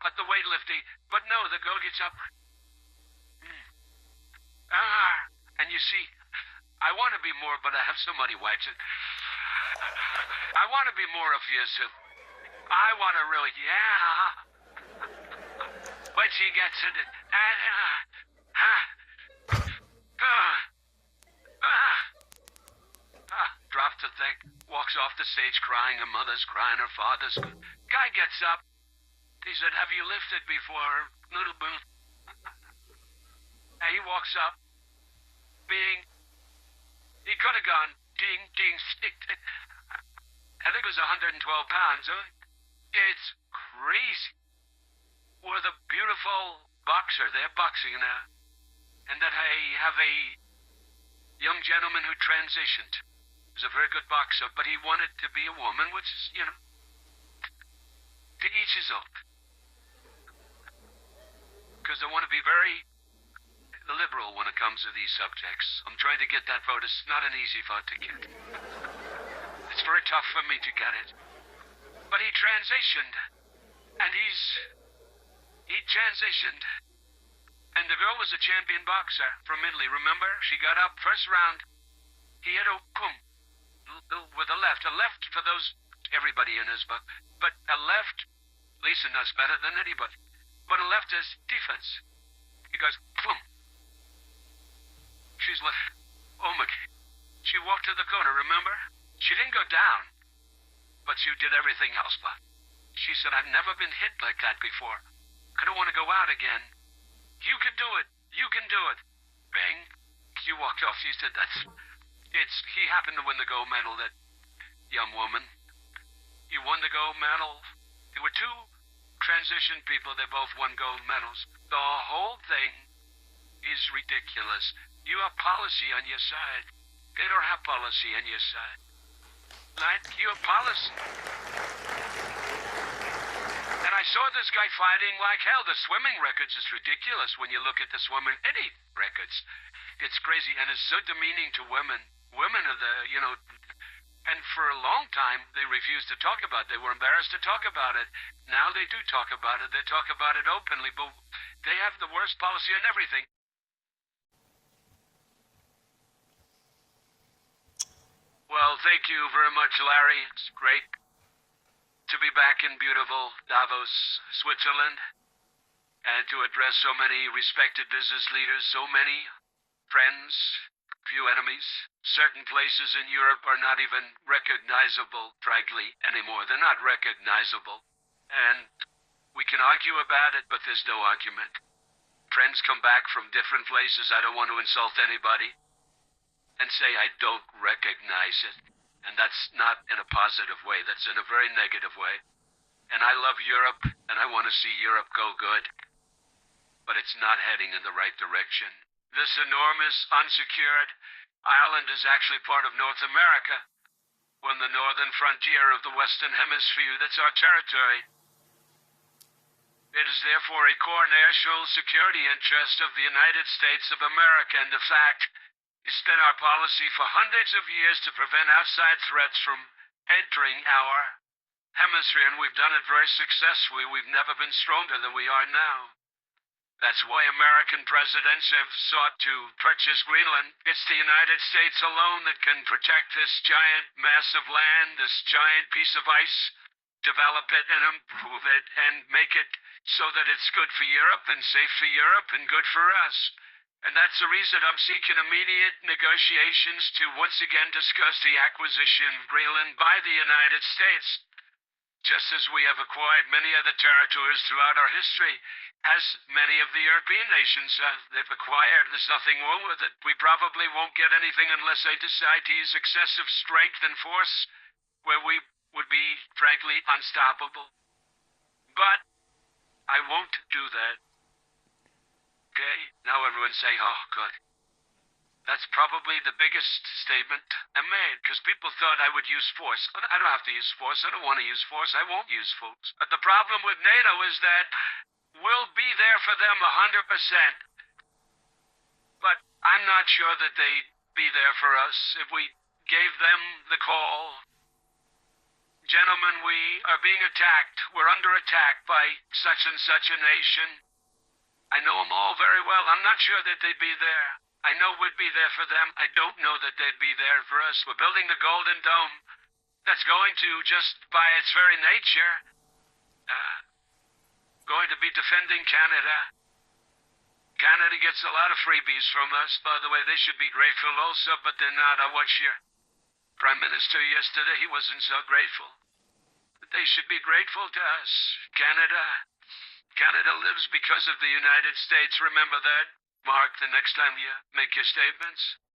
at the weightlifting. But no, the girl gets up. And you see, I want to be more, but I have somebody watching. I want to be more effusive. I want to really, When she gets in it, drops the thing, walks off the stage crying. Her mother's crying, her father's. Guy gets up. He said, "Have you lifted before, little boo?" And he walks up, he could have gone, ding, ding, stick. I think it was 112 pounds. Huh? It's crazy. With a beautiful boxer, they're boxing now. And that I have a young gentleman who transitioned. He was a very good boxer, but he wanted to be a woman, which is, to each his own. Because I want to be very liberal when it comes to these subjects. I'm trying to get that vote. It's not an easy vote to get. It's very tough for me to get it. But he transitioned. And he transitioned. And the girl was a champion boxer from Italy. Remember? She got up first round. He had a boom with a left. A left for those, everybody in his book. But a left, Lisa knows better than anybody. But a left is defense. He goes, boom. She's like, oh my. She walked to the corner, remember? She didn't go down. But she did everything else. But she said, I've never been hit like that before. I don't want to go out again. You can do it. You can do it. Bang. She walked off. She said, he happened to win the gold medal, that young woman. He won the gold medal. There were two transition people. They both won gold medals. The whole thing is ridiculous. You have policy on your side. They don't have policy on your side. Right? You have policy. And I saw this guy fighting like hell. The swimming records is ridiculous when you look at the swimming, any records. It's crazy, and it's so demeaning to women. Women are the, and for a long time, they refused to talk about it. They were embarrassed to talk about it. Now they do talk about it. They talk about it openly, but they have the worst policy on everything. Well, thank you very much, Larry. It's great to be back in beautiful Davos, Switzerland, and to address so many respected business leaders, so many friends, few enemies. Certain places in Europe are not even recognizable, frankly, anymore. They're not recognizable. And we can argue about it, but there's no argument. Friends come back from different places. I don't want to insult anybody and say I don't recognize it. And that's not in a positive way. That's in a very negative way. And I love Europe, and I want to see Europe go good. But it's not heading in the right direction. This enormous, unsecured island is actually part of North America. On the northern frontier of the Western Hemisphere, that's our territory. It is therefore a core national security interest of the United States of America, and in fact, it's been our policy for hundreds of years to prevent outside threats from entering our hemisphere, and we've done it very successfully. We've never been stronger than we are now. That's why American presidents have sought to purchase Greenland. It's the United States alone that can protect this giant mass of land, this giant piece of ice, develop it and improve it and make it so that it's good for Europe and safe for Europe and good for us. And that's the reason I'm seeking immediate negotiations to once again discuss the acquisition of Greenland by the United States. Just as we have acquired many other territories throughout our history, as many of the European nations have. They've acquired. There's nothing wrong with it. We probably won't get anything unless they decide to use excessive strength and force, where we would be, frankly, unstoppable. But I won't do that. Okay? Now everyone's saying, oh, good. That's probably the biggest statement I made, because people thought I would use force. I don't have to use force. I don't want to use force. I won't use force. But the problem with NATO is that we'll be there for them 100%. But I'm not sure that they'd be there for us if we gave them the call. Gentlemen, we are being attacked. We're under attack by such and such a nation. I know them all very well. I'm not sure that they'd be there. I know we'd be there for them. I don't know that they'd be there for us. We're building the Golden Dome. That's going to, just by its very nature, uh, going to be defending Canada. Canada gets a lot of freebies from us. By the way, they should be grateful also, but they're not. I watched your Prime Minister yesterday. He wasn't so grateful. But they should be grateful to us. Canada lives because of the United States. Remember that, Mark, the next time you make your statements.